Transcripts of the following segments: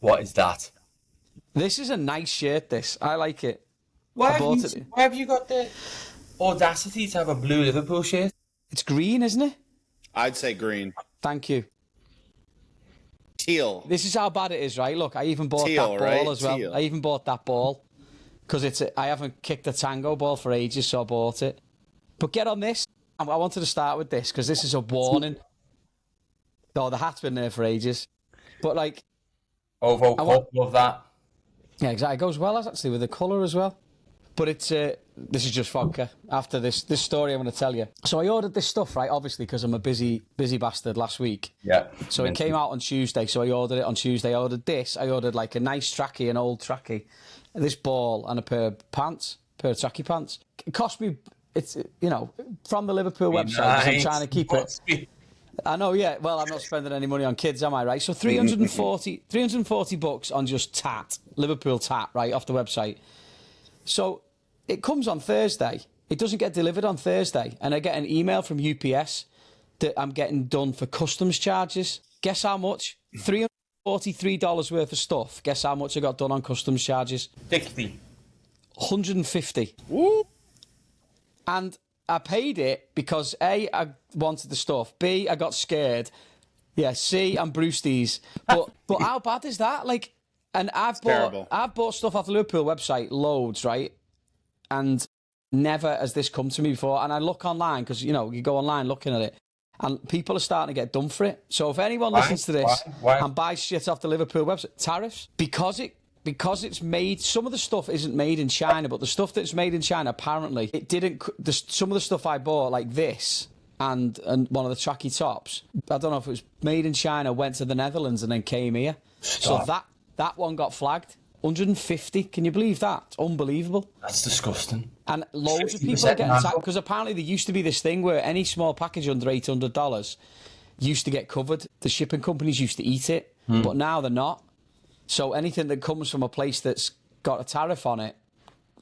What is that? This is a nice shirt, this. I like it. Why I have bought you, it. why have you got the audacity to have a blue Liverpool shirt? It's green, isn't it? I'd say green. Thank you. Teal. This is how bad it is, right? Look, I even bought Teal, that ball right? as well. Teal. I even bought that ball because I haven't kicked a tango ball for ages, so I bought it. But get on this. I wanted to start with this because this is a warning. Oh, the hat's been there for ages. But like... Ovo Cup, love that. Yeah, exactly. It goes well, actually, with the colour as well. But it's this is just vodka. After this story I'm going to tell you. So I ordered this stuff, right, obviously, because I'm a busy bastard last week. Yeah. So it came out on Tuesday, so I ordered it on Tuesday. I ordered this. I ordered like a nice trackie, an old trackie, this ball and a pair of trackie pants. It cost me, it's, you know, from the Liverpool website, 'cause I'm trying to keep it. I know, yeah. Well, I'm not spending any money on kids, am I, right? So 340 bucks on just tat, Liverpool tat, right, off the website. So it comes on Thursday. It doesn't get delivered on Thursday. And I get an email from UPS that I'm getting done for customs charges. Guess how much? $343 worth of stuff. Guess how much I got done on customs charges? 60. 150. Woo. And I paid it because A, I wanted the stuff. B, I got scared. Yeah, C, I'm Brewsties. But how bad is that? Like, and I've bought stuff off the Liverpool website, loads, right? And never has this come to me before. And I look online because, you know, you go online looking at it. And people are starting to get done for it. So if anyone listens to this and buys shit off the Liverpool website, tariffs, because it's made, some of the stuff isn't made in China, but the stuff that's made in China, apparently, it didn't, some of the stuff I bought, like this, and one of the tracky tops, I don't know if it was made in China, went to the Netherlands and then came here. Stop. So that one got flagged. 150, can you believe that? It's unbelievable. That's disgusting. And loads of people are getting taxed, because apparently there used to be this thing where any small package under $800 used to get covered. The shipping companies used to eat it, but now they're not. So anything that comes from a place that's got a tariff on it,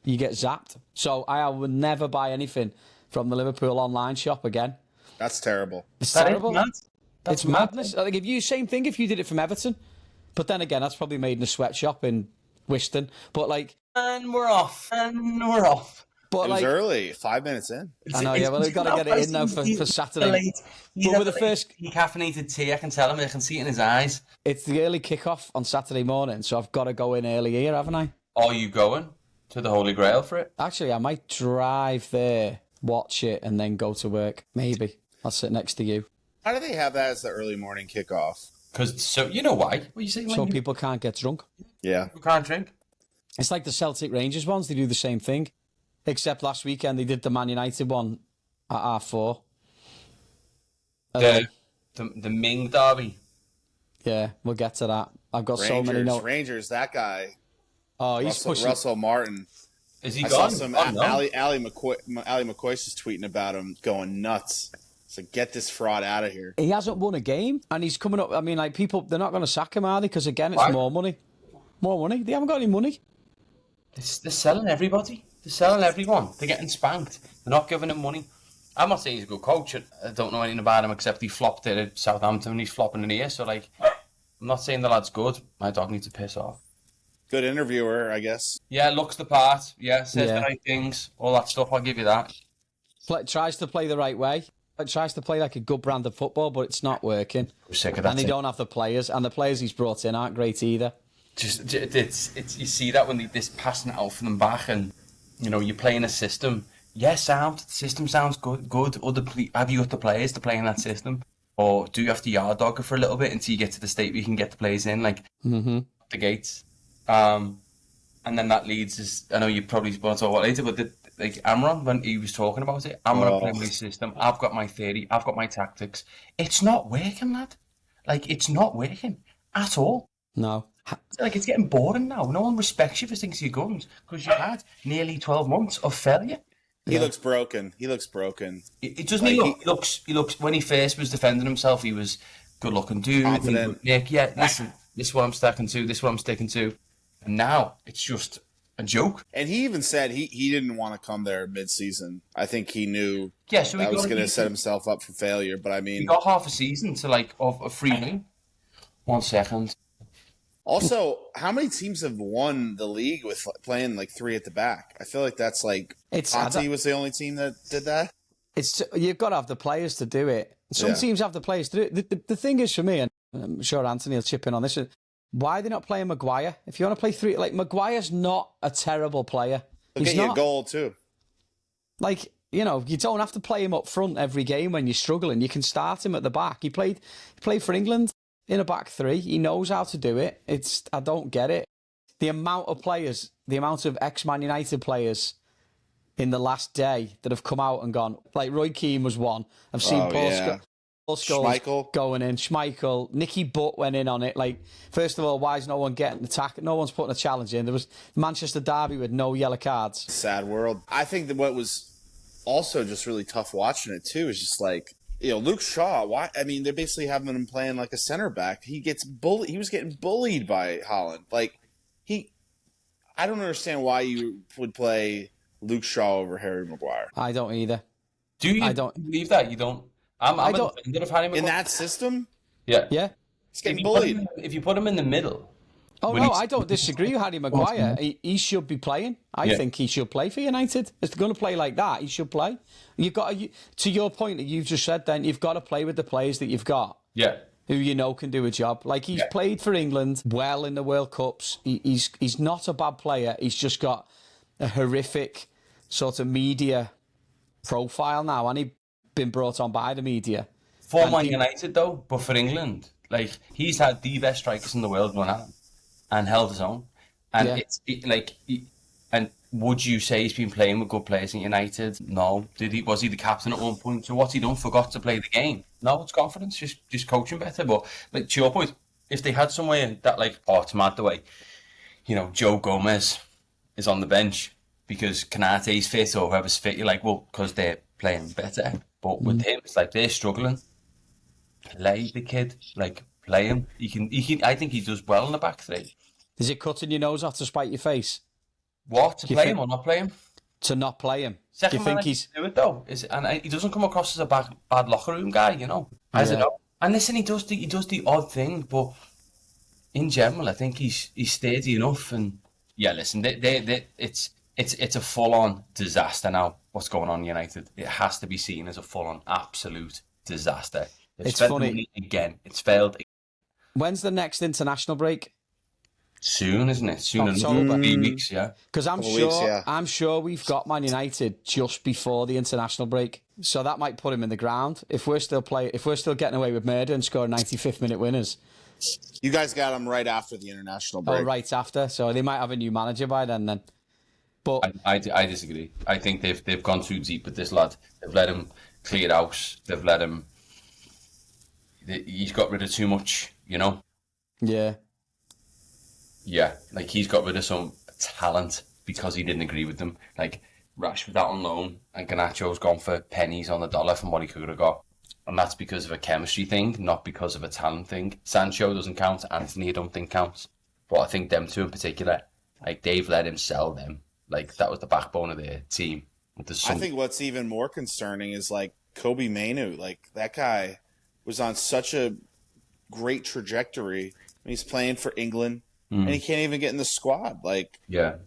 you get zapped. So I would never buy anything from the Liverpool online shop again. That's terrible. It's terrible. That's it's madness. Like same thing if you did it from Everton. But then again, that's probably made in a sweatshop in Whiston. But like... And we're off. But it was early, 5 minutes in. I know, yeah, well, we've got to get it in now for Saturday. But with the first caffeinated tea, I can tell him, I can see it in his eyes. It's the early kickoff on Saturday morning, so I've got to go in early here, haven't I? Are you going to the Holy Grail for it? Actually, I might drive there, watch it, and then go to work. Maybe. I'll sit next to you. How do they have that as the early morning kickoff? Because, so, you know why? What you saying? So people can't get drunk. Yeah. People can't drink. It's like the Celtic Rangers ones, they do the same thing. Except last weekend they did the Man United one at R4. The Ming derby. Yeah, we'll get to that. I've got so many notes. Rangers, that guy. Oh, he's pushing. Russell Martin. Is he I gone? saw some No. Ali McCoy's just tweeting about him going nuts. So get this fraud out of here. He hasn't won a game, and he's coming up. I mean, like, people, they're not going to sack him, are they? Because again, it's Why? more money. More money. They haven't got any money. They're selling everybody. They're selling everyone. They're getting spanked. They're not giving him money. I'm not saying he's a good coach. I don't know anything about him except he flopped it at Southampton and he's flopping in here. So, like, I'm not saying the lad's good. My dog needs to piss off. Good interviewer, I guess. Yeah, looks the part. Yeah, says the right things. All that stuff. I'll give you that. Tries to play the right way. Tries to play like a good brand of football, but it's not working. I'm sick of that. And they don't have the players. And the players he's brought in aren't great either. It's you see that when this passing it out for them back, and you know you're playing a system. Yes, the system sounds good. Have you got the players to play in that system, or do you have to yard dog it for a little bit until you get to the state where you can get the players in, like the gates? And then that leads us. I know you probably want to talk about it later, but like Amron, when he was talking about it, I'm gonna play my system. I've got my theory. I've got my tactics. It's not working, lad. Like it's not working at all. No. Like, it's getting boring now. No one respects you for sticking to your guns because you've had nearly 12 months of failure. He looks broken. It doesn't he look? He looks. When he first was defending himself, he was good-looking dude. Confident. Nick, yeah, listen, this is what I'm sticking to. This is what I'm sticking to. And now it's just a joke. And he even said he didn't want to come there mid-season. I think he knew that was going to set himself up for failure. But I mean, he got half a season to like of a free win. 1 second. Also, how many teams have won the league with playing like three at the back? I feel like that's like Conte was the only team that did that. It's you've got to have the players to do it. Some teams have the players to do it. The thing is for me, and I'm sure Anthony will chip in on this, why are they not playing Maguire? If you want to play three, like Maguire's not a terrible player. He'll get you a goal too. Like, you know, you don't have to play him up front every game when you're struggling. You can start him at the back. He played for England in a back three. He knows how to do it. I don't get it. The amount of players, the amount of ex-Man United players in the last day that have come out and gone, like Roy Keane was one. I've seen Paul Scholes going in. Schmeichel, Nicky Butt went in on it. Like, first of all, why is no one getting attacked? No one's putting a challenge in. There was Manchester Derby with no yellow cards. Sad world. I think that what was also just really tough watching it too is just like, you know, Luke Shaw. Why? I mean, they're basically having him playing like a center back. He gets bullied. He was getting bullied by Holland. Like I don't understand why you would play Luke Shaw over Harry Maguire. I don't either. Do you? I don't believe that. You don't. I'm a defender of Harry Maguire. In that system. Yeah. He's getting bullied. If you put him in the middle. Oh, no, I don't disagree with Harry Maguire. He should be playing. I think he should play for United. If they're going to play like that, he should play. You've got to your point that you've just said then, you've got to play with the players that you've got. Yeah. Who you know can do a job. Like, he's played for England well in the World Cups. He's not a bad player. He's just got a horrific sort of media profile now, and he's been brought on by the media. For Man United, though, but for England, like, he's had the best strikers in the world run at him and held his own. And and would you say he's been playing with good players in United? No. Was he the captain at one point? So what's he done? Forgot to play the game? No, it's confidence. Just coaching better. But like to your point, if they had somewhere that like, oh, it's mad the way, you know, Joe Gomez is on the bench because Kanate's fit or whoever's fit, you're like, well, because they're playing better. But with him, it's like they're struggling. Play the kid, like play him. He can. I think he does well in the back three. Is it cutting your nose off to spite your face? What, to play him or not play him? To not play him. Second man do it though. And he doesn't come across as a bad locker room guy, you know. As it know. And listen, he does the odd thing, but in general, I think he's steady enough. And yeah, listen, it's a full on disaster now. What's going on in United? It has to be seen as a full on absolute disaster. It's funny again. It's failed. When's the next international break? Soon, isn't it? Soon, October. in 3 weeks, yeah. Because I'm sure we've got Man United just before the international break, so that might put him in the ground. If we're still getting away with murder and scoring 95th minute winners. You guys got him right after the international break. Oh, right after. So they might have a new manager by then. But I disagree. I think they've gone too deep with this lad. They've let him clear out. They've let him. He's got rid of too much, you know. Yeah. Yeah, like he's got rid of some talent because he didn't agree with them. Like Rashford out on loan and Garnacho's gone for pennies on the dollar from what he could have got. And that's because of a chemistry thing, not because of a talent thing. Sancho doesn't count, Anthony I don't think counts. But I think them two in particular, like they've let him sell them. Like that was the backbone of their team. I think what's even more concerning is like Kobe Mainu. Like that guy was on such a great trajectory. He's playing for England. And he can't even get in the squad. Like, they're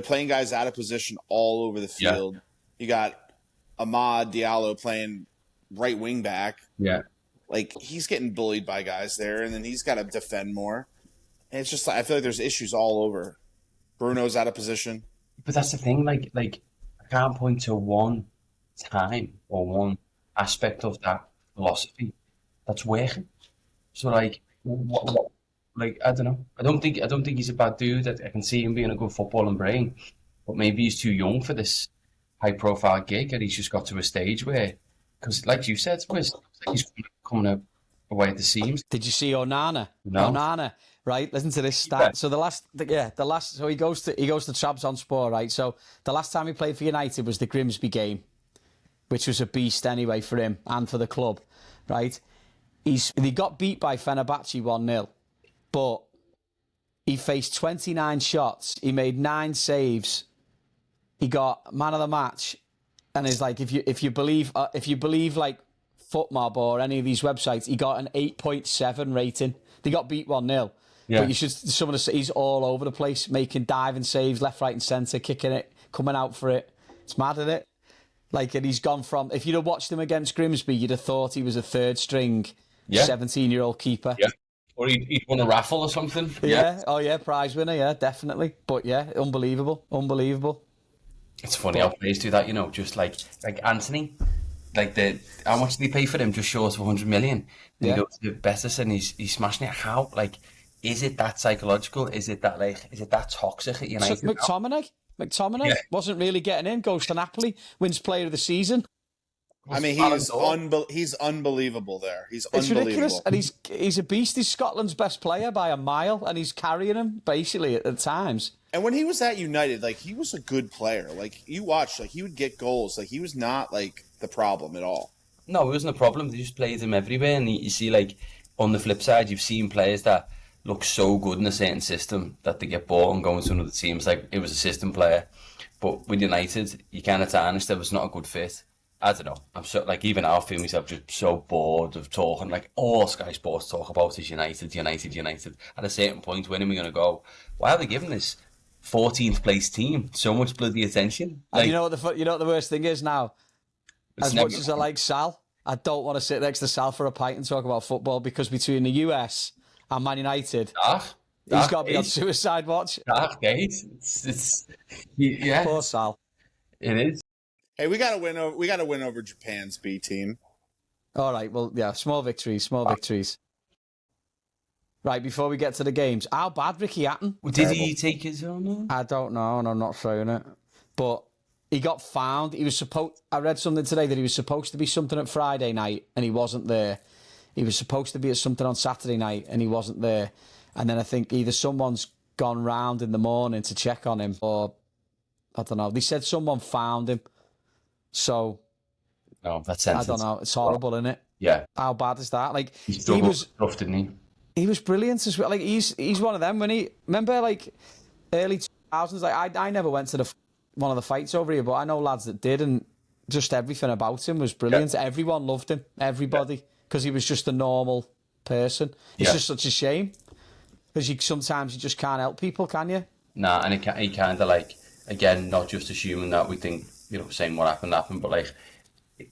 playing guys out of position all over the field. You got Amad Diallo playing right wing back. Yeah, like he's getting bullied by guys there, and then he's got to defend more. And it's just like I feel like there's issues all over. Bruno's out of position. But that's the thing. Like I can't point to one time or one aspect of that philosophy that's working. So like what? Like I don't know. I don't think he's a bad dude. I can see him being a good footballing brain, but maybe he's too young for this high-profile gig, and he's just got to a stage where, because like you said, he's coming away at the seams. Did you see Onana? No. Onana, right? Listen to this stat. So the last. So he goes to Trabzonspor, right? So the last time he played for United was the Grimsby game, which was a beast anyway for him and for the club, right? He got beat by Fenerbahce 1-0. But he faced 29 shots. He made 9 saves. He got man of the match, and it's like if you believe like FootMob or any of these websites, he got an 8.7 rating. They got beat 1-0, Yeah. But you should. Some of the he's all over the place, making diving saves, left, right, and centre, kicking it, coming out for it. It's mad, isn't it? Like, and he's gone from. If you'd have watched him against Grimsby, you'd have thought he was a third string, 17-year-old keeper. Yeah. Or he'd won a raffle or something. Yeah. Oh yeah, prize winner. Yeah, definitely. But yeah, unbelievable. It's funny how players do that, you know, just like Anthony. Like how much did he pay for him? Just short of 100 million. And he goes to Betis and he's smashing it. How? Like, is it that psychological? Is it that toxic at United? So McTominay wasn't really getting in. Goes to Napoli, wins Player of the Season. I mean, he's unbelievable there. It's unbelievable. Ridiculous, and he's a beast. He's Scotland's best player by a mile, and he's carrying him basically at times. And when he was at United, like, he was a good player. Like, you watched, like, he would get goals. Like, he was not like the problem at all. No, it wasn't a problem. They just played him everywhere, and you see, like, on the flip side, you've seen players that look so good in a certain system that they get bought and go into another team. It's like it was a system player, but with United, you kind of tarnished. It was not a good fit. I don't know. I'm so, like, even I feel myself just so bored of talking. Like, all Sky Sports talk about is United. At a certain point, when are we going to go, why are they giving this 14th place team so much bloody attention? Like, and you know what the worst thing is now? As much as I like Sal, I don't want to sit next to Sal for a pint and talk about football, because between the US and Man United, he's got to be on suicide watch. Dark days. Yeah. Poor Sal. It is. Hey, we got to win over Japan's B team. All right. Well, yeah. Small victories. Right, before we get to the games, how bad Ricky Hatton? Did he take his own? I don't know, and I'm not showing it. But he got found. I read something today that he was supposed to be something at Friday night, and he wasn't there. He was supposed to be at something on Saturday night, and he wasn't there. And then I think either someone's gone round in the morning to check on him, or I don't know. They said someone found him. So, no, that's I don't know. It's horrible, isn't it? Yeah. How bad is that? Like, he was tough, didn't he? He was brilliant as well. Like, he's one of them. Remember, like, early 2000s. Like, I never went to one of the fights over here, but I know lads that did, and just everything about him was brilliant. Yeah. Everyone loved him. Everybody, because he was just a normal person. It's just such a shame, because sometimes you just can't help people, can you? Nah, and he kind of, like, again, not just assuming that we think, you know, saying what happened, but like,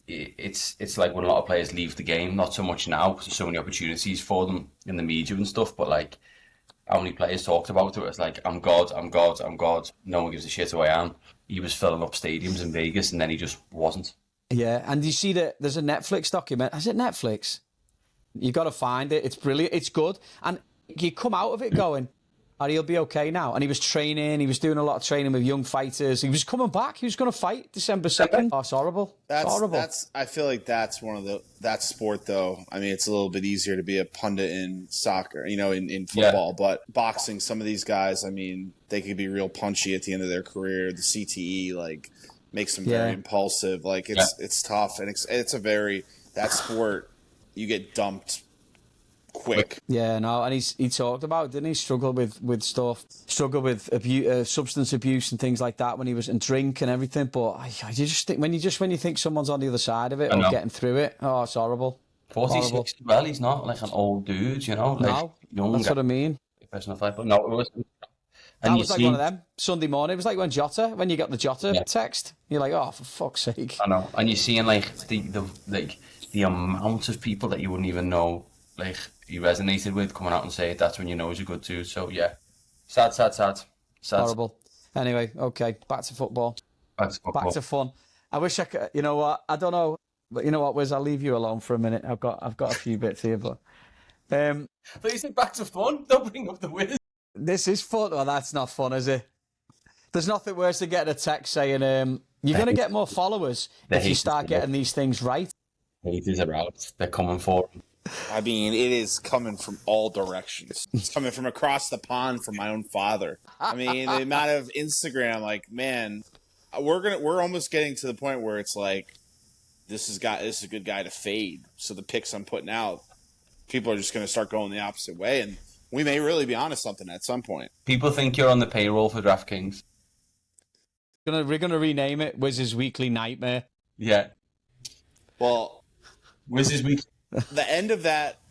it's like when a lot of players leave the game, not so much now because there's so many opportunities for them in the media and stuff, but like, how many players talked about it? It's like, I'm God. No one gives a shit who I am. He was filling up stadiums in Vegas, and then he just wasn't. Yeah, and you see that there's a Netflix document. Is it Netflix? You got to find it. It's brilliant. It's good, and you come out of it going, "Oh, he'll be okay now." And he was training. He was doing a lot of training with young fighters. He was coming back. He was going to fight December 2nd. Oh, it's horrible. It's horrible. I feel like that's one of that sport, though. I mean, it's a little bit easier to be a pundit in soccer, you know, in football. Yeah. But boxing, some of these guys, I mean, they could be real punchy at the end of their career. The CTE, like, makes them very impulsive. Like, it's tough. And it's a very, that sport, you get dumped quick. Yeah, no, and he talked about, didn't he? Struggle with stuff, struggle with substance abuse and things like that when he was in drink and everything. But I just think when you think someone's on the other side of it or getting through it, oh, it's horrible. 46 as well. He's not like an old dude, you know. Like, no, that's what I mean. Personal fight, but no, it was. And that was like one of them Sunday morning. It was like when you got the Jota text, you're like, oh, for fuck's sake. I know, and you're seeing like the amount of people that you wouldn't even know, like, he resonated with, coming out and saying that's when you know he's a good dude. So yeah, sad. Horrible. Anyway, okay, back to football. Back to fun. I wish I could. You know what? I don't know, but you know what, Wiz? I'll leave you alone for a minute. I've got a few bits here, but. But you said back to fun. Don't bring up the Wiz. This is fun. Well, that's not fun, is it? There's nothing worse than getting a text saying you're going to get more followers if you start getting these things right. Haters are out. They're coming for them. I mean, it is coming from all directions. It's coming from across the pond from my own father. I mean, the amount of Instagram, like, man, we're almost getting to the point where it's like, this is a good guy to fade. So the picks I'm putting out, people are just going to start going the opposite way, and we may really be onto something at some point. People think you're on the payroll for DraftKings. We're gonna rename it Wiz's Weekly Nightmare. Yeah. Well, Wiz's Weekly. The end of that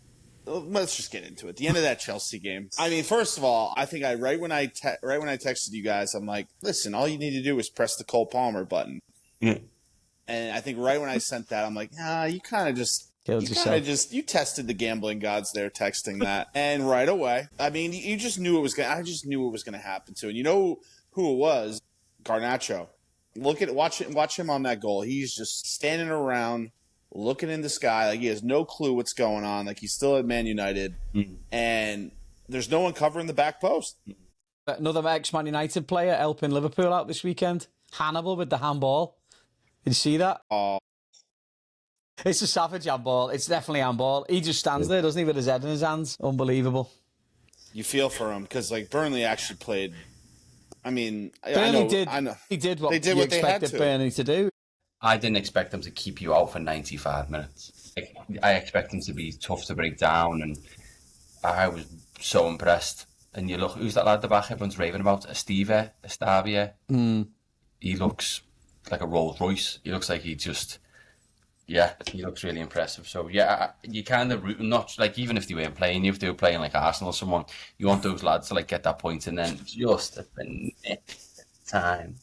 let's just get into it. The end of that Chelsea game. I mean, first of all, I think right when I texted you guys, I'm like, listen, all you need to do is press the Cole Palmer button. Yeah. And I think right when I sent that, I'm like, you kind of just Killed yourself. you tested the gambling gods there texting that. And right away, I mean, you just knew it was going to, I just knew it was going to happen too. And you know who it was? Garnacho. Watch him on that goal. He's just standing around, looking in the sky, like he has no clue what's going on, like he's still at Man United, and there's no one covering the back post. Another ex-Man United player helping Liverpool out this weekend. Hannibal with the handball. Did you see that? Oh, It's a savage handball. It's definitely handball. He just stands there, doesn't he, with his head in his hands? Unbelievable. you feel for him because like Burnley actually played. I mean, Burnley I know. He did what They did you what they had expected to. Burnley to do. I didn't expect them to keep you out for 95 minutes. I expect them to be tough to break down, and I was so impressed. And you look, who's that lad at the back everyone's raving about? Estavia. He looks like a Rolls Royce. He looks like he looks really impressive. So you kind of root him, not like even if they weren't playing, if they were playing like Arsenal or someone, you want those lads to like get that point, and then just at the next time,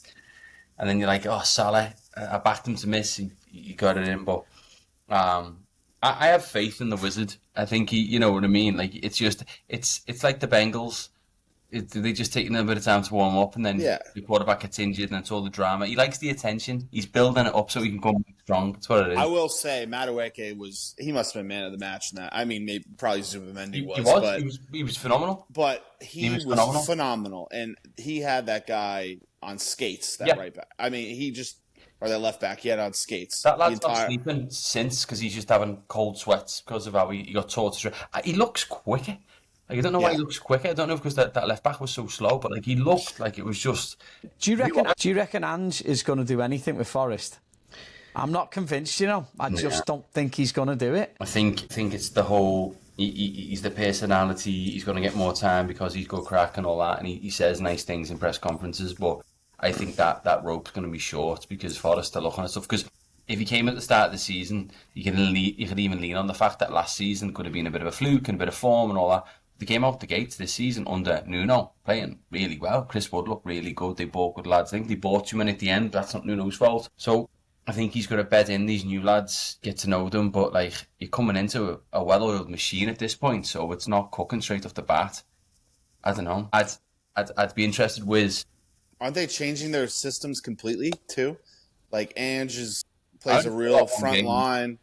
and then you're like, oh, Salah, I backed him to miss, he got it in, but I have faith in the wizard. I think he, you know what I mean. Like it's like the Bengals. They just taking a bit of time to warm up, and then the quarterback gets injured, and it's all the drama. He likes the attention. He's building it up so he can come back strong. That's what it is. I will say, Madueke he must have been man of the match in that. I mean, maybe probably Zubimendi was. But he was phenomenal. But he was phenomenal, and he had that guy on skates. Right back. I mean, or that left back. He had on skates. That lad's not sleeping since because he's just having cold sweats because of how he got tortured. He looks quicker. Like, I don't know why he looks quicker. I don't know if because that left back was so slow, but like he looked like it was just. Do you reckon Ange is going to do anything with Forest? I'm not convinced. I just don't think he's going to do it. I think it's the whole. He's the personality. He's going to get more time because he's got crack and all that, and he says nice things in press conferences. But I think that rope's going to be short because Forest are looking at stuff. Because if he came at the start of the season, you could even lean on the fact that last season could have been a bit of a fluke and a bit of form and all that. They came out the gates this season under Nuno, playing really well. Chris Wood looked really good. They bought good lads. I think they bought too many at the end. That's not Nuno's fault. So I think he's got to bed in these new lads, get to know them. But like you're coming into a well-oiled machine at this point, so it's not cooking straight off the bat. I don't know. I'd be interested with. Aren't they changing their systems completely too? Like Ange plays a real front line.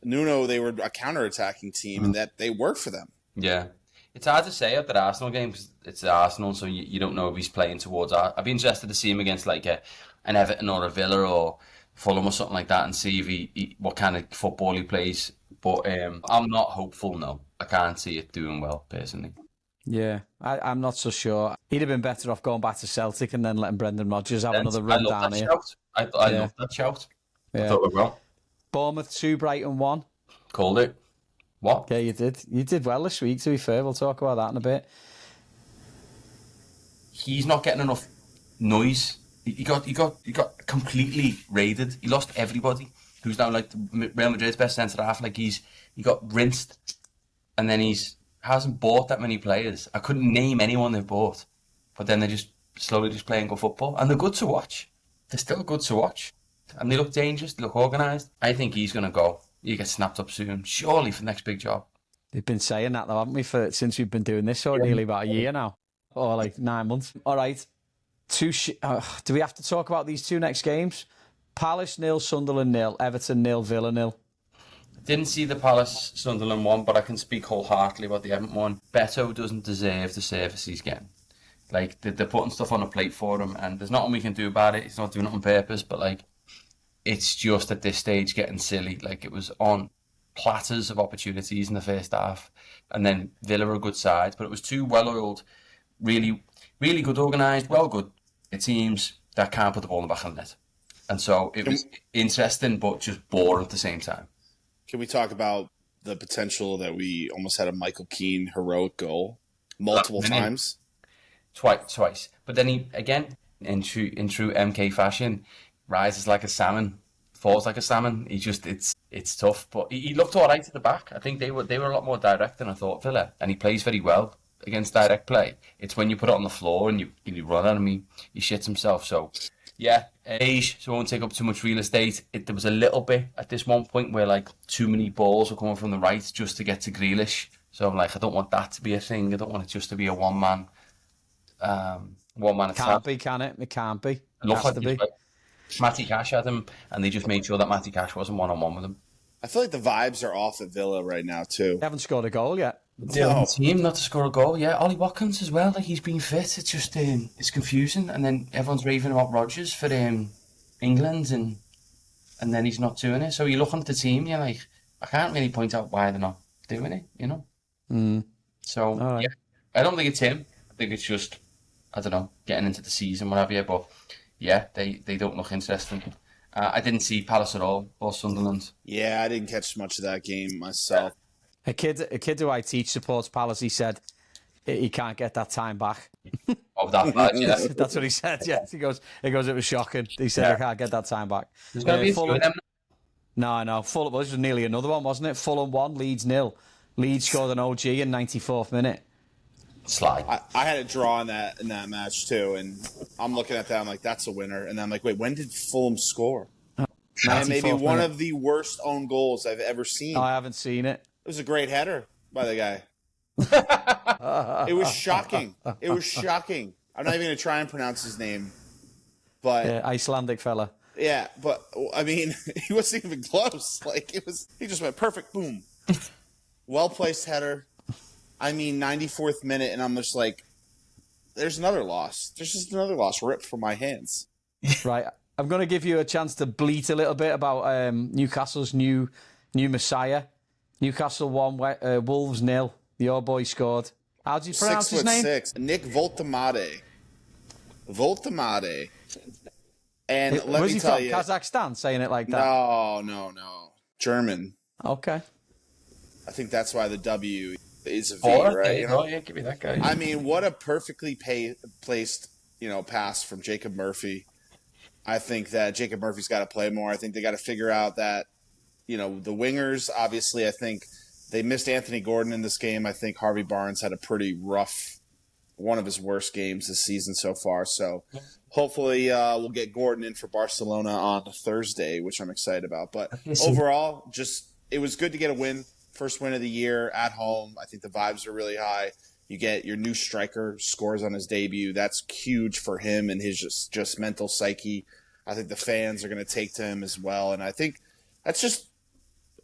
Nuno, they were a counter-attacking team, and that they work for them. Yeah. It's hard to say at that Arsenal game because it's Arsenal, so you don't know if he's playing towards. I'd be interested to see him against like an Everton or a Villa or Fulham or something like that, and see if what kind of football he plays. But I'm not hopeful. No, I can't see it doing well personally. Yeah, I'm not so sure. He'd have been better off going back to Celtic and then letting Brendan Rodgers have another run down here. I love that shout. Yeah. I thought we were well. Bournemouth 2, Brighton 1. Called it. What? Yeah, you did. You did well this week, to be fair. We'll talk about that in a bit. He's not getting enough noise. He got completely raided. He lost everybody. Who's now like Real Madrid's best centre half. Like he got rinsed, and then hasn't bought that many players. I couldn't name anyone they've bought, but then they're just slowly just playing good football, and they're good to watch. They're still good to watch, and they look dangerous. They look organised. I think he's gonna go. He gets snapped up soon, surely for the next big job. We've been saying that though, haven't we, since we've been doing this for nearly about a year now, or like 9 months. All right, do we have to talk about these two next games? Palace 0, Sunderland 0, Everton 0, Villa 0. Didn't see the Palace Sunderland one, but I can speak wholeheartedly about the Everton one. Beto doesn't deserve the service he's getting. Like they're putting stuff on a plate for him, and there's nothing we can do about it. He's not doing it on purpose, but like. It's just at this stage getting silly. Like it was on platters of opportunities in the first half, and then Villa were a good side, but it was two well-oiled, really, really good organised, good teams that can't put the ball in the back of the net. And so it was interesting, but just boring at the same time. Can we talk about the potential that we almost had a Michael Keane heroic goal multiple times? Twice. But then he, again, in true MK fashion, rises like a salmon, falls like a salmon. It's it's tough. But he looked all right at the back. I think they were a lot more direct than I thought, Villa, and he plays very well against direct play. It's when you put it on the floor and you run at him, he shits himself. So yeah, age, so it won't take up too much real estate. There was a little bit at this one point where like too many balls were coming from the right just to get to Grealish. So I'm like, I don't want that to be a thing. I don't want it just to be a one man attack. Can't be, can it? It can't be. Look Has like to be. Matty Cash had him, and they just made sure that Matty Cash wasn't one-on-one with him. I feel like the vibes are off at Villa right now too. They haven't scored a goal yet. The only team not to score a goal, yeah. Ollie Watkins as well, like he's been fit. It's just it's confusing, and then everyone's raving about Rodgers for England, and then he's not doing it. So you're looking at the team, you're like, I can't really point out why they're not doing it, you know. So right. yeah, I don't think it's him. I think it's just, I don't know, getting into the season, what have you. But yeah, they don't look interesting. I didn't see Palace at all or Sunderland. Yeah, I didn't catch much of that game myself. A kid who I teach supports Palace. He said he can't get that time back. Oh, that bad, yeah. That's what he said. Yes, he goes. It was shocking. He said, I can't get that time back. There's going to be a few of them. No. Fulham. Well, this was nearly another one, wasn't it? Fulham 1, Leeds 0. Leeds scored an OG in 94th minute. Slide. I had a draw in that match too, and I'm looking at that. I'm like, that's a winner. And then I'm like, wait, when did Fulham score? Man, maybe one of the worst own goals I've ever seen. I haven't seen it. It was a great header by the guy. It was shocking. It was shocking. I'm not even going to try and pronounce his name, but Icelandic fella. Yeah, but I mean, he wasn't even close. Like he just went perfect, boom, well placed header. I mean, 94th minute, and I'm just like, there's another loss. There's just another loss ripped from my hands. Right. I'm going to give you a chance to bleat a little bit about Newcastle's new messiah. Newcastle 1, Wolves 0. Your boy scored. How do you pronounce his name? 6'6", Nick Voltemade. And let Was me he tell from you, Kazakhstan saying it like that? No. German. Okay. I think that's why the W is a V, right? You know? Yeah, give me that guy. I mean, what a perfectly placed, pass from Jacob Murphy. I think that Jacob Murphy's got to play more. I think they got to figure out that, the wingers, obviously, I think they missed Anthony Gordon in this game. I think Harvey Barnes had a pretty rough, one of his worst games this season so far. So hopefully we'll get Gordon in for Barcelona on Thursday, which I'm excited about. But overall, it was good to get a win. First win of the year at home. I think the vibes are really high. You get your new striker scores on his debut. That's huge for him and his just mental psyche. I think the fans are going to take to him as well. And I think that's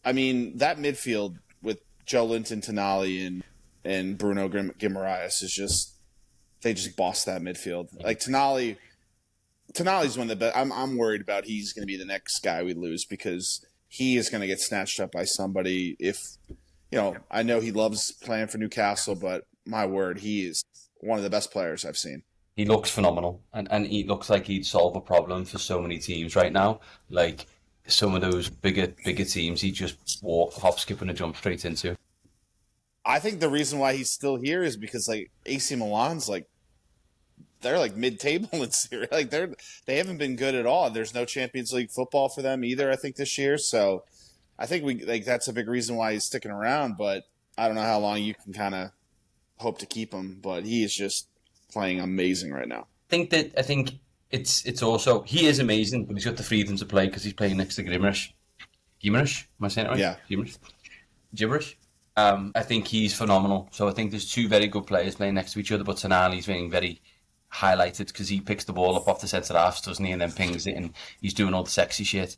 that midfield with Joe Linton, Tonali, and Bruno Guimaraes is they just bossed that midfield. Like Tonali's one of the best. I'm worried about he's going to be the next guy we lose because he is going to get snatched up by somebody. If I know he loves playing for Newcastle, but my word, he is one of the best players I've seen. He looks phenomenal, and he looks like he'd solve a problem for so many teams right now. Like some of those bigger teams, he just walk, hop, skip, and a jump straight into. I think the reason why he's still here is because AC Milan's they're mid-table in Syria. They haven't been good at all. There's no Champions League football for them either, I think, this year. So I think that's a big reason why he's sticking around, but I don't know how long you can kind of hope to keep him, but he is just playing amazing right now. I think it's also, he is amazing, but he's got the freedom to play because he's playing next to Gimmerish. Gimmerish? Am I saying it right? Yeah. Gibberish. I think he's phenomenal. So I think there's two very good players playing next to each other, but Tonali's being very highlighted because he picks the ball up off the centre half, doesn't he, and then pings it, and he's doing all the sexy shit.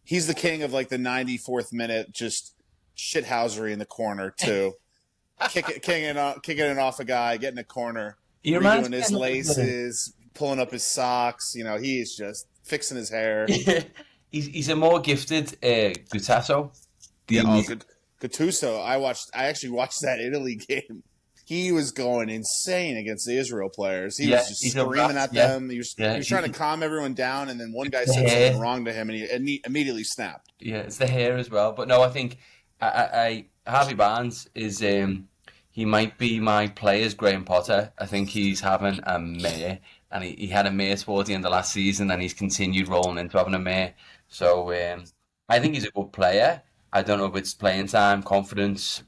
He's the king of the 94th minute, just shithousery in the corner too. kicking it off a guy, getting a corner, redoing his laces, pulling up his socks. He is just fixing his hair. He's a more gifted Gutasso. Gattuso. I actually watched that Italy game. He was going insane against the Israel players. He was just screaming at them. He was trying to calm everyone down, and then one guy said something wrong to him, and he immediately snapped. Yeah, it's the hair as well. But no, I think Harvey Barnes is he might be my player's Graham Potter. I think he's having a mare, and he had a mare towards the end of last season, and he's continued rolling into having a mare. So I think he's a good player. I don't know if it's playing time, confidence.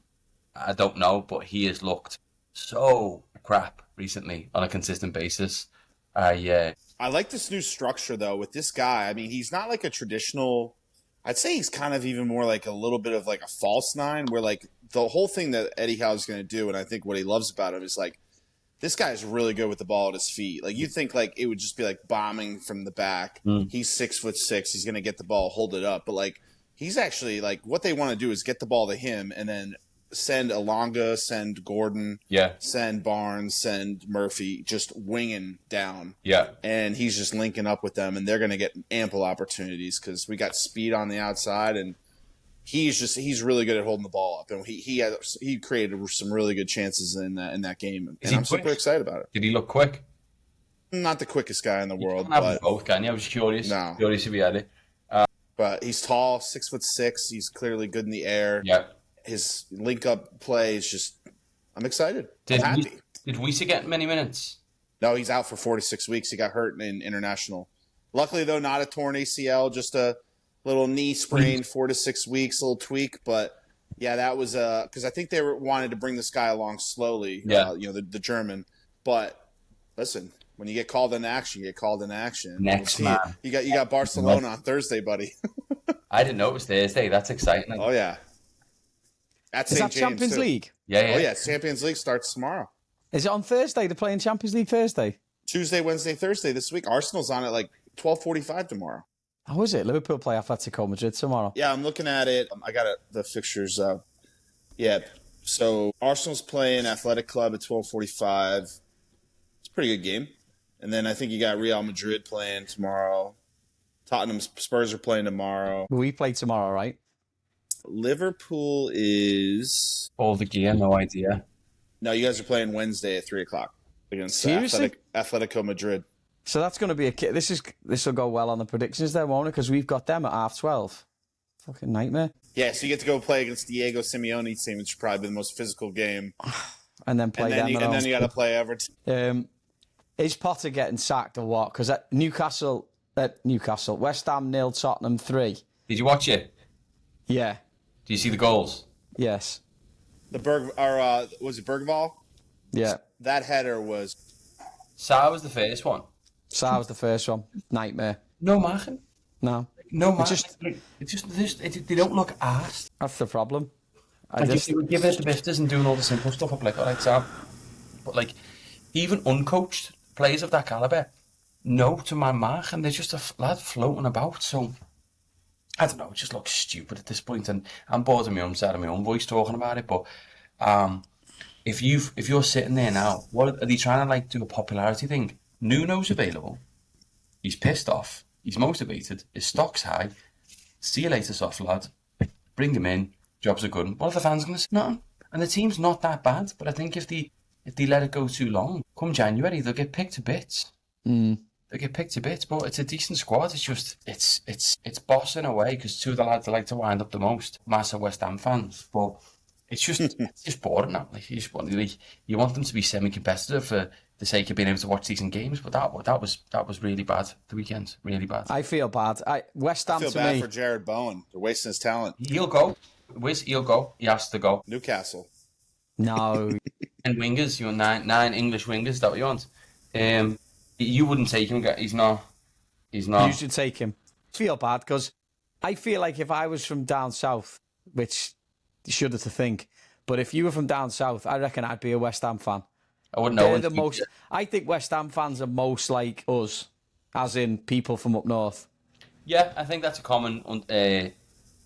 I don't know, but he has looked so crap recently on a consistent basis. Yeah, I like this new structure though with this guy. I mean, he's not like a traditional. I'd say he's kind of even more like a little bit of like a false nine, where like the whole thing that Eddie Howe's going to do, and I think what he loves about him is like this guy is really good with the ball at his feet. Like you'd think like it would just be like bombing from the back. He's 6'6". He's going to get the ball, hold it up, but like he's actually like what they want to do is get the ball to him and then send Alonga, send Gordon, yeah, send Barnes, send Murphy, just winging down. yeah. And he's just linking up with them, and they're going to get ample opportunities because we got speed on the outside, and he's really good at holding the ball up, and he created some really good chances in that game, and I'm super excited about it. Did he look quick? Not the quickest guy in the world, You can't have but both, can you? I was curious. No. Curious if he had it. but he's tall, 6'6". He's clearly good in the air. Yeah. His link up play is just. I'm excited. Did I'm happy. Did Wiese get many minutes? No, he's out for 4 to 6 weeks. He got hurt in international. Luckily, though, not a torn ACL, just a little knee sprain, 4 to 6 weeks, a little tweak. But yeah, that was because I think they wanted to bring this guy along slowly. Yeah. The German. But listen, when you get called in action, you get called in action. Next man, man. you got Barcelona on Thursday, buddy. I didn't know it was Thursday. That's exciting. Oh yeah. At Is St. that James, Champions too. League? Yeah. Oh yeah, Champions League starts tomorrow. Is it on Thursday? They're playing Champions League Thursday? Tuesday, Wednesday, Thursday this week. Arsenal's on at like 12:45 tomorrow. How is it? Liverpool play Atletico Madrid tomorrow. Yeah, I'm looking at it. I got the fixtures up. Yeah, so Arsenal's playing Athletic Club at 12:45. It's a pretty good game. And then I think you got Real Madrid playing tomorrow. Tottenham Spurs are playing tomorrow. We play tomorrow, right? Liverpool is... All the gear, no idea. No, you guys are playing Wednesday at 3 o'clock against Seriously? Atletico Madrid. So that's going to be this will go well on the predictions there, won't it? Because we've got them at 12:30. Fucking nightmare. Yeah, so you get to go play against Diego Simeone's team, which is probably the most physical game. And then play them. And then you got to play Everton. Is Potter getting sacked or what? Because at Newcastle, West Ham 0, Tottenham 3. Did you watch it? Yeah. Do you see the goals? Yes. Was it Bergvall? Yeah. That header was... Sarr was the first one. Sarr was the first one. Nightmare. No marking. No. No marking. They don't look arsed. That's the problem. If they were giving it the bifters and doing all the simple stuff, I'd be like, all right, Sam. But like, even uncoached players of that caliber, no to my mark, and they're just a lad floating about. So I don't know. It just looks stupid at this point, and I'm bored of my own side of my own voice talking about it. But if you're sitting there now, what are they trying to like do a popularity thing? Nuno's available. He's pissed off. He's motivated. His stock's high. See you later, soft lad. Bring him in. Jobs are good. What are the fans going to say? Nothing. And the team's not that bad. But I think if they let it go too long, come January, they'll get picked to bits. They'll get picked to bits. But it's a decent squad. It's just it's boss in a way, because two of the lads I like to wind up the most, massive West Ham fans. But it's just boring now. Like you want them to be semi-competitive for the sake of being able to watch decent games. But that was really bad. The weekend, really bad. I feel bad. West Ham I feel to bad me. for Jared Bowen. They're wasting his talent. He'll go. He'll go. He has to go. Newcastle. No. And wingers, you want nine English wingers. Is that what you want? You wouldn't take him. He's not. You should take him. I feel bad because I feel like if I was from down south, which you shudder to think, but if you were from down south, I reckon I'd be a West Ham fan. I wouldn't know. They're the most. I think West Ham fans are most like us, as in people from up north. Yeah, I think that's a common.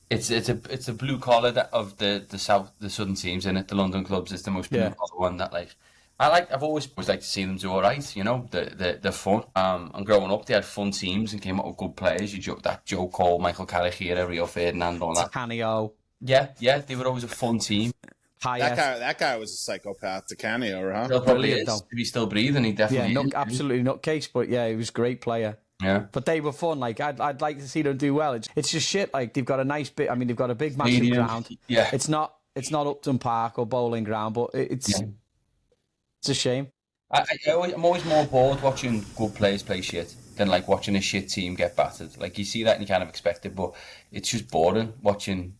It's a blue collar of the south, the southern teams in it. The London clubs is the most blue collar one that like. I've always liked to see them do all right. You know, they're fun. And growing up, they had fun teams and came out with good players. Joe Cole, Michael Carrick, Rio Ferdinand, all that. Canio. Yeah, they were always a fun team. That guy was a psychopath. To Canio, huh? Still probably is. If he's still breathing, he definitely is. Absolutely nutcase. But yeah, he was a great player. Yeah, but they were fun. Like I'd like to see them do well. It's just shit. Like they've got a nice bit. I mean, they've got a big, massive ground. Yeah, it's not Upton Park or Bowling Ground, but it's a shame. I'm always more bored watching good players play shit than like watching a shit team get battered. Like you see that and you kind of expect it, but it's just boring watching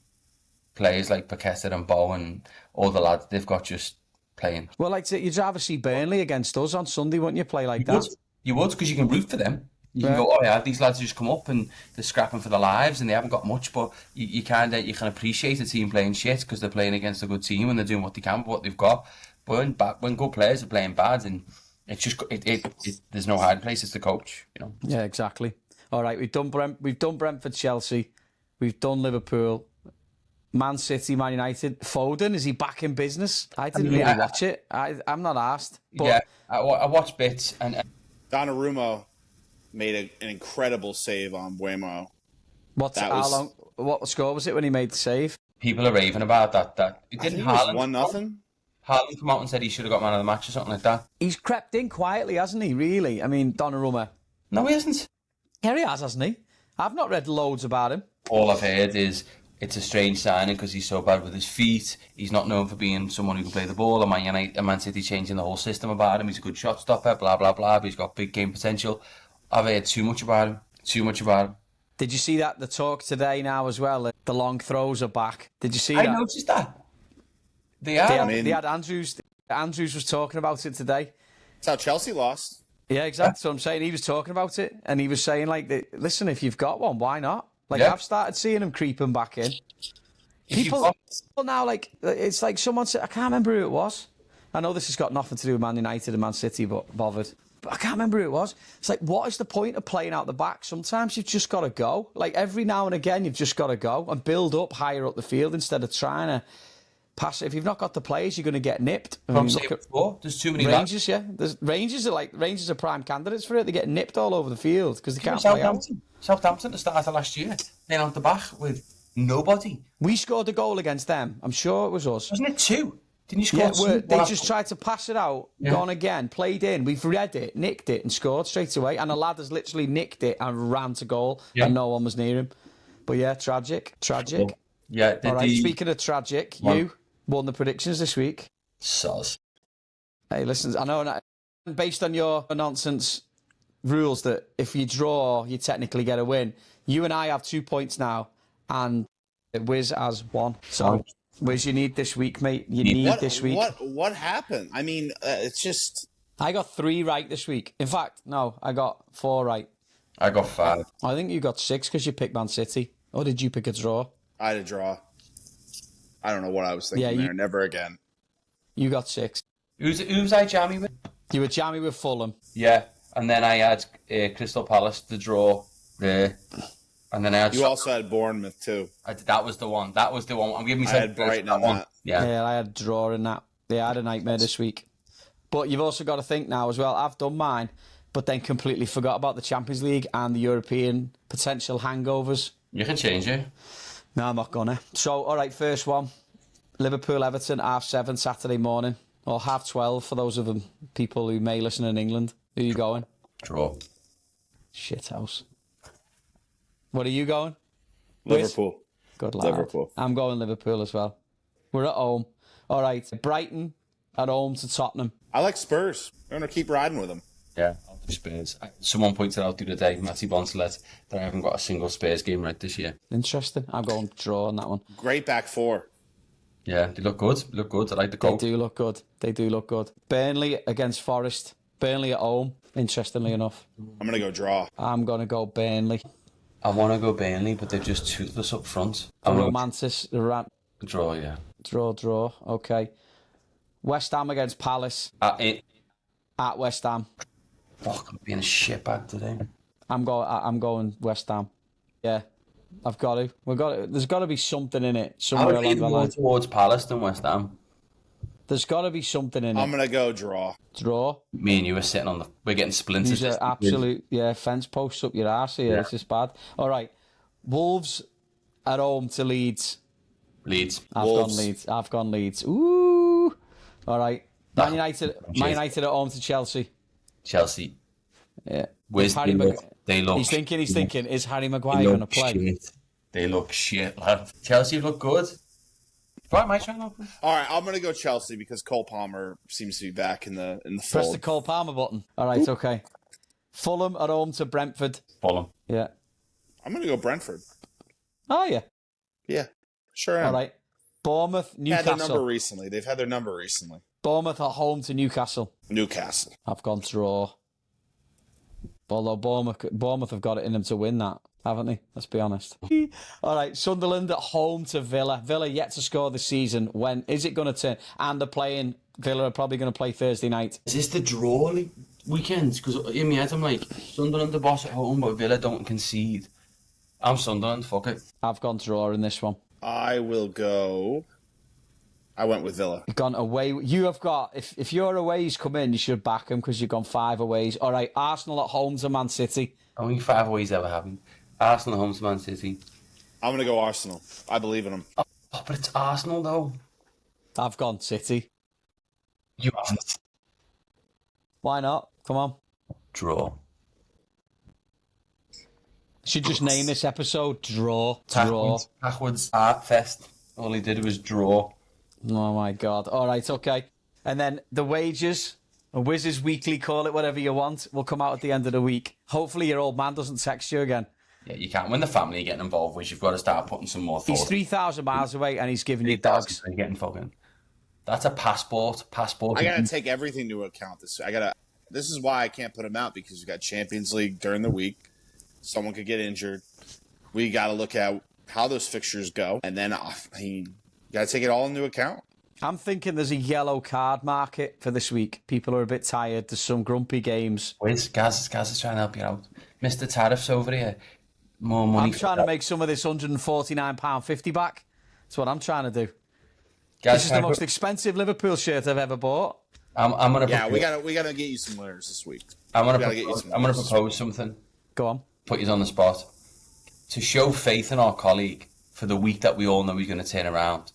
players like Paqueta and Bow and all the lads they've got just playing. Well, like you'd rather see Burnley against us on Sunday, wouldn't you? Play like that. You would, because you can root for them. You can go, oh yeah, these lads just come up and they're scrapping for their lives and they haven't got much, but you can appreciate a team playing shit because they're playing against a good team and they're doing what they can with what they've got. But when good players are playing bad, and it's just there's no hiding place. It's the coach, you know. Yeah, exactly. All right, we've done Brentford, Chelsea, we've done Liverpool, Man City, Man United. Foden, is he back in business? I didn't really watch it. I'm not asked. But yeah, I watched bits and Donnarumma made an incredible save on Buemo. What score was it when he made the save? People are raving about that. It didn't Haaland 1-0. Haaland come out and said he should have got man of the match or something like that. He's crept in quietly, hasn't he? Really? I mean, Donnarumma. No, he hasn't. Yeah, he has, hasn't he? I've not read loads about him. All I've heard is it's a strange signing because he's so bad with his feet. He's not known for being someone who can play the ball. And Man City changing the whole system about him. He's a good shot stopper, blah, blah, blah. But he's got big game potential. I've heard too much about him. Did you see that? The talk today now as well. The long throws are back. Did you see that? I noticed that. They had Andrews. Andrews was talking about it today. That's how Chelsea lost. Yeah, exactly. So I'm saying he was talking about it, and he was saying like, "Listen, if you've got one, why not?" Like I've started seeing him creeping back in. People now, like, it's like someone said, I can't remember who it was. I know this has got nothing to do with Man United and Man City, but bothered. But I can't remember who it was. It's like, what is the point of playing out the back? Sometimes you've just got to go. Like, every now and again, you've just got to go and build up higher up the field instead of trying to pass. If you've not got the players, you're going to get nipped. There's too many Rangers, Rangers are prime candidates for it. They get nipped all over the field because they can't play out. Southampton at the start of last year, then on the back with nobody. We scored a goal against them. I'm sure it was us. Wasn't it 2? Didn't you score? Yeah, they just tried to pass it out, gone again, played in. We've read it, nicked it, and scored straight away. And a lad has literally nicked it and ran to goal, and no one was near him. But yeah, tragic. Yeah. All right. Speaking of tragic, you won the predictions this week. Soz. Hey, listen, I know, based on your nonsense rules that if you draw, you technically get a win. You and I have 2 points now, and Wiz has 1. So. Wiz, you need this week, mate. You need this week. What happened? I mean, it's just... I got 3 right this week. In fact, no, I got 4 right. I got 5. I think you got 6 because you picked Man City. Or did you pick a draw? I had a draw. I don't know what I was thinking there. Never again. You got 6. Who's I jammy with? You were jammy with Fulham. Yeah, and then I had Crystal Palace to draw there. And then you also had Bournemouth too. That was the one. I'm giving I had Brighton on that. Yeah, I had a draw in that. Yeah, I had a nightmare this week. But you've also got to think now as well. I've done mine, but then completely forgot about the Champions League and the European potential hangovers. You can change it. No, I'm not gonna. So, all right, first one. Liverpool-Everton, 7:30 Saturday morning. Or 12:30 for those of them people who may listen in England. Who are you going? Draw. Shithouse. What are you going? Liverpool. Good lad. Liverpool. I'm going Liverpool as well. We're at home. All right. Brighton at home to Tottenham. I like Spurs. I'm going to keep riding with them. Yeah, I'll do Spurs. Someone pointed out the other day, Matty Bonsalet, that I haven't got a single Spurs game right this year. Interesting. I'm going draw on that one. Great back 4. Yeah, they look good. I like the goal. They do look good. Burnley against Forest. Burnley at home, interestingly enough. I'm going to go draw. I'm going to go Burnley. I want to go Burnley, but they're just toothless up front. Draw, yeah. Draw. Okay. West Ham against Palace. At West Ham. Fuck, I'm being a shitbag today. I'm going West Ham. Yeah, I've got to. There's got to be something in it somewhere along the line. Towards Palace than West Ham. There's got to be something in it. I'm going to go draw. Draw? Me and you are sitting on we're getting splinters. These are absolute, fence posts up your arse here. This is bad. All right. Wolves at home to Leeds. I've gone Leeds. Ooh. All right. Man United at home to Chelsea. Chelsea. Yeah. They look... He's thinking, is Harry Maguire going to play? Shit. They look shit, lad. Chelsea look good. Right, my turn. All right, I'm going to go Chelsea because Cole Palmer seems to be back in the fold. Press the Cole Palmer button. All right, okay. Fulham at home to Brentford. Fulham. Yeah. I'm going to go Brentford. Oh, yeah. Yeah, sure am. All right. Bournemouth, They've had their number Newcastle. recently. They've had their number recently. Bournemouth at home to Newcastle. Newcastle. I've gone draw. Although Bournemouth have got it in them to win that, haven't they? Let's be honest. All right, Sunderland at home to Villa. Villa yet to score this season. When is it going to turn? And they're playing. Villa are probably going to play Thursday night. Is this the draw weekend? Because in my head I'm like, Sunderland the boss at home, but Villa don't concede. I'm Sunderland, fuck it. I've gone draw in this one. I will go. I went with Villa. You've gone away. You have got, if your aways come in, you should back them because you've gone 5 aways. All right, Arsenal at home to Man City. Only 5 aways ever happened. Arsenal at home to Man City. I'm going to go Arsenal. I believe in them. Oh, but it's Arsenal though. I've gone City. You haven't. Why not? Come on. Draw. Should just name this episode Draw. Draw. Backwards Art Fest. All he did was draw. Oh my God. All right, okay. And then the wages, a Wizards Weekly, call it whatever you want, will come out at the end of the week. Hopefully your old man doesn't text you again. Yeah, you can't. When the family are getting involved, which you've got to start putting some more thought. He's 3,000 miles away and he's giving you dogs. You're getting fucking. That's a passport. I got to take everything into account. This is why I can't put him out, because we got Champions League during the week. Someone could get injured. We got to look at how those fixtures go, and then you got to take it all into account. I'm thinking there's a yellow card market for this week. People are a bit tired. There's some grumpy games. Gaz is trying to help you out. Mr. Tariffs over here. More money. I'm trying to make some of this £149.50 back. That's what I'm trying to do. Gaz, This is the most expensive Liverpool shirt I've ever bought. I'm gonna. Yeah, we gotta get you some winners this week. I'm gonna propose something. Go on. Put you on the spot. To show faith in our colleague for the week that we all know he's going to turn around,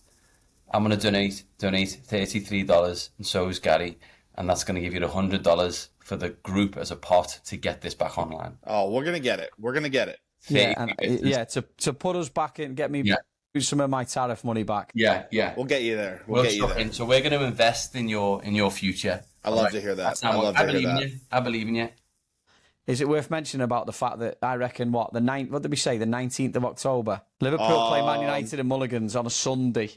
I'm going to donate $33, and so is Gary, and that's going to give you $100 for the group as a pot to get this back online. Oh, we're gonna get it. We're gonna get it. To put us back in, get me some of my tariff money back. Yeah. We'll get you there. We'll get you there. So we're going to invest in your future. I love to hear that. I believe in you. Is it worth mentioning about the fact that I reckon what did we say, the 19th of October? Liverpool play Man United and Mulligans on a Sunday.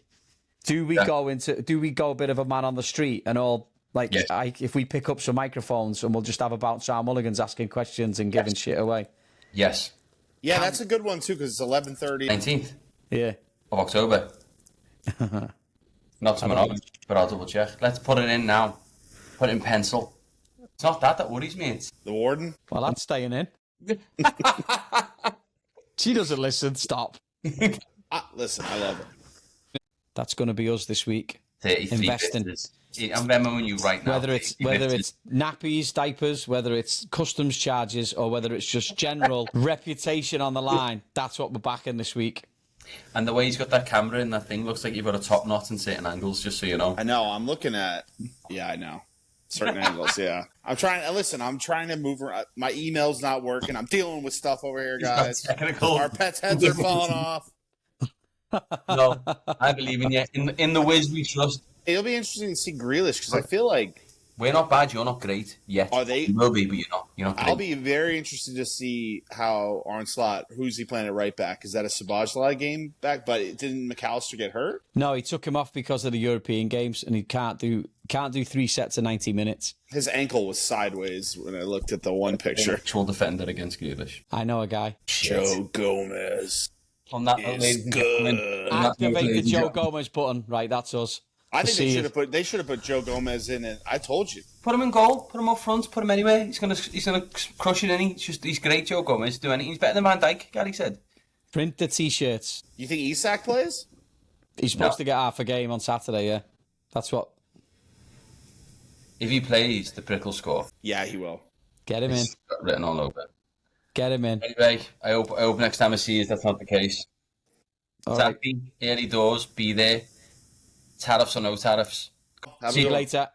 Do we go a bit of a man on the street and all, like, yes. if we pick up some microphones and we'll just have about our Mulligans asking questions and giving shit away? Yes. Yeah, that's a good one too, because it's 11:30. 19th. Yeah. Of October. Not to my knowledge, but I'll double check. Let's put it in now. Put it in pencil. It's not that worries me. It's The warden? Well, that's staying in. She doesn't listen. Stop. Listen, I love it. That's going to be us this week. 33 investing. business. I'm memoing you right now. Whether it's nappies, diapers, whether it's customs charges, or whether it's just general reputation on the line, that's what we're backing this week. And the way he's got that camera in that thing looks like you've got a top knot in certain angles, just so you know. I know. I'm looking at. Yeah, I know. Certain angles. Yeah. I'm trying to move around. My email's not working. I'm dealing with stuff over here, guys. Our pets' heads are falling off. No, I believe in you. In the Wiz we trust. It'll be interesting to see Grealish, because I feel like we're not bad. You're not great yet. Are they? You will be, but you're not great. I'll be very interested to see how Arne Slot, who's he playing at right back? Is that a Szoboszlai game back? But didn't McAllister get hurt? No, he took him off because of the European games, and he can't do 3 sets of 90 minutes. His ankle was sideways when I looked at the one picture. Actual defender against Grealish. I know a guy. Joe Gomez. On that, is good. Activate the Joe Gomez button. Right, that's us. I think they should have put Joe Gomez in it. I told you. Put him in goal. Put him up front. Put him anywhere. He's gonna crush it. He's great. Joe Gomez do anything. He's better than Van Dijk. Gary said. Print the t-shirts. You think Isak plays? He's supposed to get half a game on Saturday. Yeah, that's what. If he plays, the prick will score. Yeah, he will. Get him in. Got written all over. Get him in. Anyway, I hope next time I see you, that's not the case. All right. Early doors, be there. Tariffs or no tariffs. Have a See good you one. later.